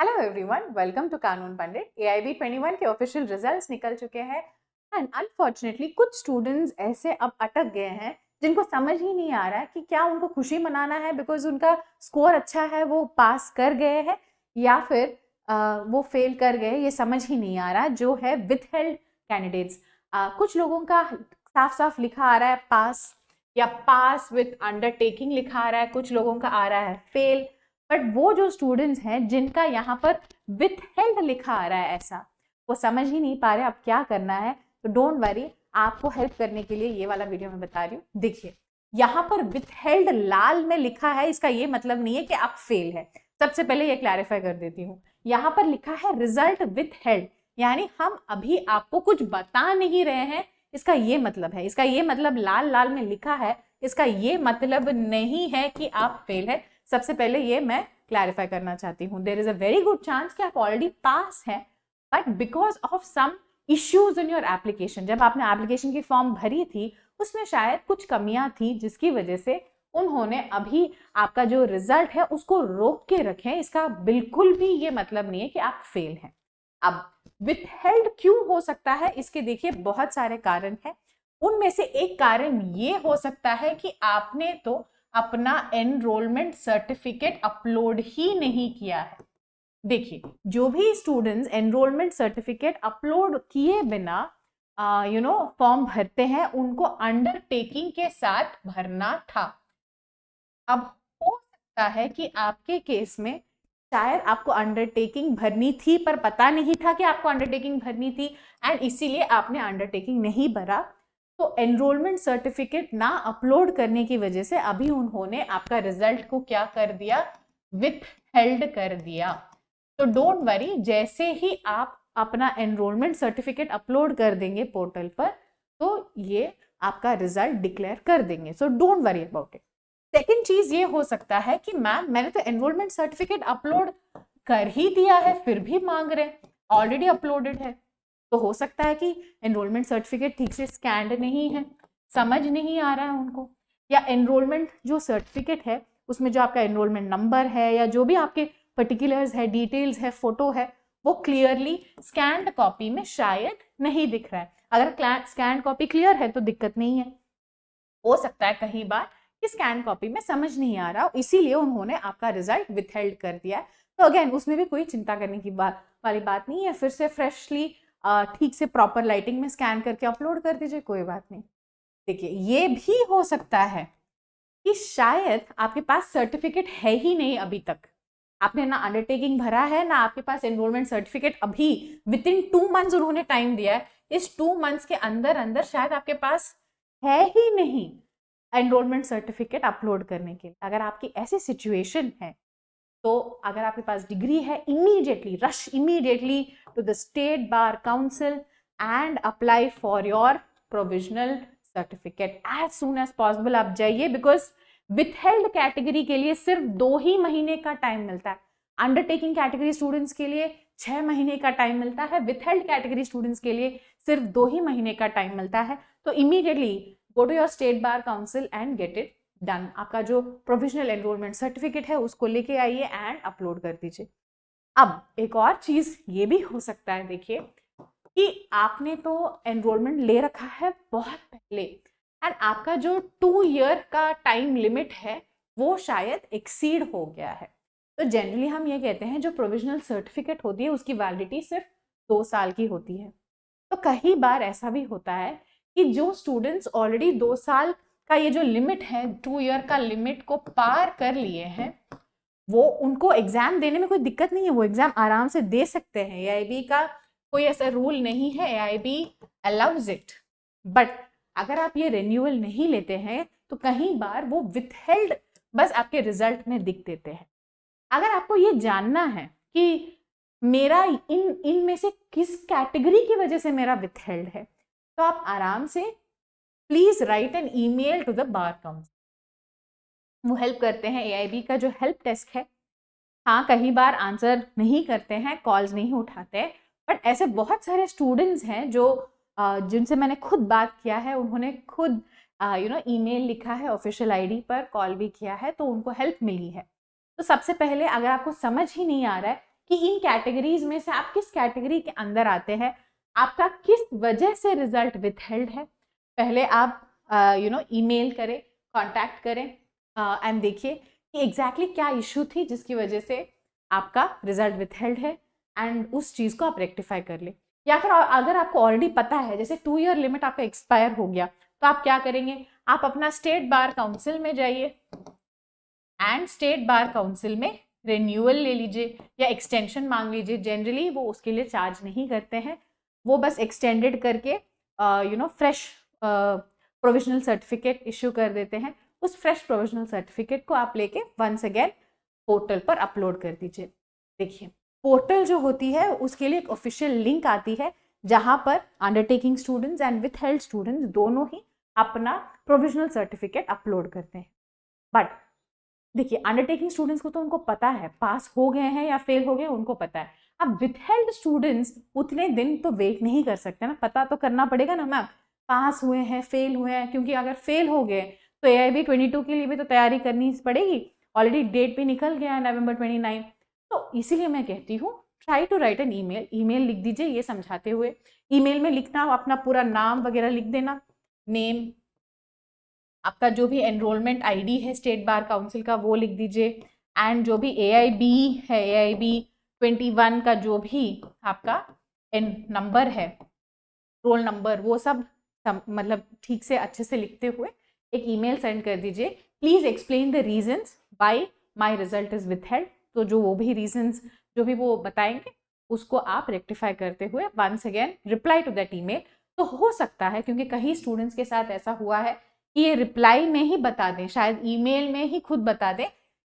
Hello everyone, welcome to कानून पंडित। AIB 21 के official results निकल चुके हैं एंड अनफॉर्चुनेटली कुछ स्टूडेंट्स ऐसे अब अटक गए हैं जिनको समझ ही नहीं आ रहा है कि क्या उनको खुशी मनाना है बिकॉज उनका स्कोर अच्छा है, वो पास कर गए हैं, या फिर वो फेल कर गए। ये समझ ही नहीं आ रहा जो है विथहेल्ड कैंडिडेट्स। कुछ लोगों का साफ साफ लिखा आ रहा है पास या पास विथ अंडरटेकिंग लिखा आ रहा है, कुछ लोगों का आ रहा है फेल। बट वो जो स्टूडेंट्स हैं जिनका यहाँ पर विथहेल्ड लिखा आ रहा है ऐसा, वो समझ ही नहीं पा रहे अब क्या करना है। तो डोंट वरी, आपको हेल्प करने के लिए ये वाला वीडियो मैं बता रही हूँ। देखिए, यहाँ पर विथहेल्ड लाल में लिखा है, इसका ये मतलब नहीं है कि आप फेल है। सबसे पहले ये क्लैरिफाई कर देती हूँ। यहाँ पर लिखा है रिजल्ट विथहेल्ड, यानी हम अभी आपको कुछ बता नहीं रहे हैं। इसका ये मतलब है, इसका ये मतलब लाल लाल में लिखा है, इसका ये मतलब नहीं है कि आप फेल है। सबसे पहले ये मैं क्लैरिफाई करना चाहती हूँ। There is a very good chance कि आप ऑलरेडी पास हैं, but because of some issues in your application, जब आपने एप्लीकेशन की फॉर्म भरी थी उसमें शायद कुछ कमियां थी जिसकी वजह से उन्होंने अभी आपका जो रिजल्ट है उसको रोक के रखे। इसका बिल्कुल भी ये मतलब नहीं है कि आप फेल हैं। अब विथहेल्ड क्यों हो सकता है, इसके देखिए बहुत सारे कारण हैं। उनमें से एक कारण ये हो सकता है कि आपने तो अपना एनरोलमेंट सर्टिफिकेट अपलोड ही नहीं किया है। देखिए, जो भी स्टूडेंट्स एनरोलमेंट सर्टिफिकेट अपलोड किए बिना फॉर्म भरते हैं उनको अंडरटेकिंग के साथ भरना था। अब हो सकता है कि आपके केस में शायद आपको अंडरटेकिंग भरनी थी पर पता नहीं था कि आपको अंडरटेकिंग भरनी थी एंड इसीलिए आपने अंडरटेकिंग नहीं भरा। तो एनरोलमेंट सर्टिफिकेट ना अपलोड करने की वजह से अभी उन्होंने आपका रिजल्ट को क्या कर दिया, विथहेल्ड कर दिया। तो डोंट वरी, जैसे ही आप अपना एनरोलमेंट सर्टिफिकेट अपलोड कर देंगे पोर्टल पर तो ये आपका रिजल्ट डिक्लेयर कर देंगे। So don't worry about it. Second चीज ये हो सकता है कि मैम मैंने तो एनरोलमेंट सर्टिफिकेट अपलोड कर ही दिया है फिर भी मांग रहे हैं, ऑलरेडी अपलोडेड है। तो हो सकता है कि एनरोलमेंट सर्टिफिकेट ठीक से स्कैंड नहीं है, समझ नहीं आ रहा है उनको, या एनरोलमेंट जो सर्टिफिकेट है उसमें जो आपका एनरोलमेंट नंबर है या जो भी आपके पर्टिकुलर्स है, डिटेल्स है, फोटो है, वो क्लियरली स्कैंड कॉपी में शायद नहीं दिख रहा है। अगर स्कैंड कॉपी क्लियर है तो दिक्कत नहीं है। हो सकता है कई बार कि स्कैन कॉपी में समझ नहीं आ रहा, इसीलिए उन्होंने आपका रिजल्ट विथहेल्ड कर दिया है। तो अगेन उसमें भी कोई चिंता करने की वाली बात नहीं है। फिर से फ्रेशली ठीक से प्रॉपर लाइटिंग में स्कैन करके अपलोड कर दीजिए, कोई बात नहीं। देखिए, ये भी हो सकता है कि शायद आपके पास सर्टिफिकेट है ही नहीं अभी तक। आपने ना अंडरटेकिंग भरा है ना आपके पास एनरोलमेंट सर्टिफिकेट। अभी विद इन 2 मंथ्स उन्होंने टाइम दिया है, इस 2 मंथ्स के अंदर अंदर शायद आपके पास है ही नहीं एनरोलमेंट सर्टिफिकेट अपलोड करने के लिए। अगर आपकी ऐसी सिचुएशन है तो अगर आपके पास डिग्री है, immediately rush immediately to the state bar council and apply for your provisional certificate as soon as possible. आप जाइए, बिकॉज विथहेल्ड कैटेगरी के लिए सिर्फ 2 ही महीने का टाइम मिलता है। अंडरटेकिंग कैटेगरी स्टूडेंट्स के लिए 6 महीने का टाइम मिलता है, विथहेल्ड कैटेगरी स्टूडेंट्स के लिए सिर्फ 2 ही महीने का टाइम मिलता है। तो immediately go to your state bar council and get it done. आपका जो प्रोविजनल एनरोलमेंट सर्टिफिकेट है उसको लेके आइए एंड अपलोड कर दीजिए। अब एक और चीज ये भी हो सकता है, देखिए कि आपने तो एनरोलमेंट ले रखा है बहुत पहले एंड आपका जो 2 ईयर का टाइम लिमिट है वो शायद एक्सीड हो गया है। तो जनरली हम ये कहते हैं जो प्रोविजनल सर्टिफिकेट होती है उसकी वैलिडिटी सिर्फ 2 साल की होती है। तो कई बार ऐसा भी होता है कि जो स्टूडेंट्स ऑलरेडी 2 साल का ये जो लिमिट है, 2 ईयर का लिमिट को पार कर लिए हैं, वो उनको एग्जाम देने में कोई दिक्कत नहीं है, वो एग्जाम आराम से दे सकते हैं। AIB का कोई ऐसा रूल नहीं है, AIB अलाउज इट। बट अगर आप ये रिन्यूअल नहीं लेते हैं तो कई बार वो विथहेल्ड बस आपके रिजल्ट में दिख देते हैं। अगर आपको ये जानना है कि मेरा इनमें से किस कैटेगरी की वजह से मेरा विथहेल्ड है, तो आप आराम से please write an email to the bar council. वो हेल्प करते हैं, AIB का जो हेल्प डेस्क है। हाँ, कई बार आंसर नहीं करते हैं, कॉल्स नहीं उठाते, बट ऐसे बहुत सारे स्टूडेंट्स हैं जो जिनसे मैंने खुद बात किया है, उन्होंने खुद ईमेल लिखा है, ऑफिशियल ID पर कॉल भी किया है, तो उनको हेल्प मिली है। तो सबसे पहले अगर आपको समझ ही नहीं आ रहा है कि इन कैटेगरीज में से आप किस कैटेगरी के अंदर आते हैं, आपका किस वजह से रिजल्ट विथहेल्ड है। पहले आप ईमेल करें, कांटेक्ट करें एंड देखिए कि एग्जैक्टली क्या इशू थी जिसकी वजह से आपका रिजल्ट विथहेल्ड है, एंड उस चीज़ को आप रेक्टिफाई कर ले। या फिर अगर आपको ऑलरेडी पता है, जैसे 2 ईयर लिमिट आपका एक्सपायर हो गया, तो आप क्या करेंगे, आप अपना स्टेट बार काउंसिल में जाइए एंड स्टेट बार काउंसिल में रिन्यूअल ले लीजिए या एक्सटेंशन मांग लीजिए। जनरली वो उसके लिए चार्ज नहीं करते हैं, वो बस एक्सटेंडेड करके फ्रेश प्रोविजनल सर्टिफिकेट इश्यू कर देते हैं। उस फ्रेश प्रोविजनल सर्टिफिकेट को आप लेके वंस अगेन पोर्टल पर अपलोड कर दीजिए। देखिए पोर्टल जो होती है उसके लिए एक ऑफिशियल लिंक आती है जहां पर undertaking students and withheld students दोनों ही अपना प्रोविजनल सर्टिफिकेट अपलोड करते हैं। बट देखिए अंडरटेकिंग स्टूडेंट्स को तो उनको पता है, पास हो गए हैं या फेल हो गए उनको पता है। अब विथहेल्ड स्टूडेंट्स उतने दिन तो वेट नहीं कर सकते ना, पता तो करना पड़ेगा ना मैम, पास हुए हैं फेल हुए हैं, क्योंकि अगर फेल हो गए तो AIB 22 के लिए भी तो तैयारी करनी पड़ेगी। ऑलरेडी डेट भी निकल गया है November 29। तो इसीलिए मैं कहती हूँ try to write an email लिख दीजिए ये समझाते हुए। ईमेल में लिखना अपना पूरा नाम वगैरह लिख देना, नेम, आपका जो भी एनरोलमेंट ID है स्टेट बार काउंसिल का वो लिख दीजिए, एंड जो भी AIB है, AIB 21 का जो भी आपका नंबर है, रोल नंबर, वो सब मतलब ठीक से अच्छे से लिखते हुए एक ईमेल सेंड कर दीजिए। Please explain the reasons why my result is withheld. तो जो वो भी रीजंस जो भी वो बताएंगे उसको आप रेक्टिफाई करते हुए once again reply to that email. तो हो सकता है, क्योंकि कई स्टूडेंट्स के साथ ऐसा हुआ है कि ये रिप्लाई में ही बता दें, शायद ईमेल में ही खुद बता दें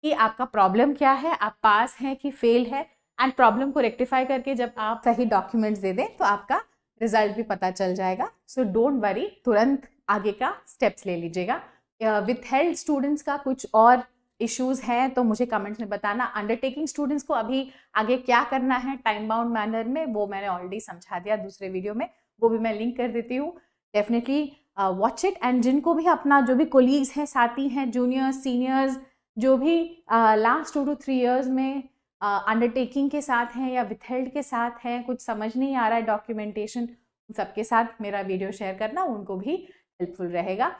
कि आपका प्रॉब्लम क्या है, आप पास हैं कि फेल है, एंड प्रॉब्लम को रेक्टिफाई करके जब आप सही डॉक्यूमेंट्स दे दें तो आपका रिजल्ट भी पता चल जाएगा। सो डोंट वरी, तुरंत आगे का स्टेप्स ले लीजिएगा। विथहेल्ड स्टूडेंट्स का कुछ और इश्यूज हैं तो मुझे कमेंट्स में बताना। अंडरटेकिंग स्टूडेंट्स को अभी आगे क्या करना है टाइम बाउंड मैनर में, वो मैंने ऑलरेडी समझा दिया दूसरे वीडियो में, वो भी मैं लिंक कर देती हूँ। डेफिनेटली वॉच इट, एंड जिनको भी अपना जो भी कोलीग्स हैं, साथी हैं, जूनियर्स, सीनियर्स, जो भी लास्ट 2 to 3 ईयर्स में अंडरटेकिंग के साथ हैं या विथहेल्ड के साथ हैं, कुछ समझ नहीं आ रहा है डॉक्यूमेंटेशन, सबके साथ मेरा वीडियो शेयर करना, उनको भी हेल्पफुल रहेगा।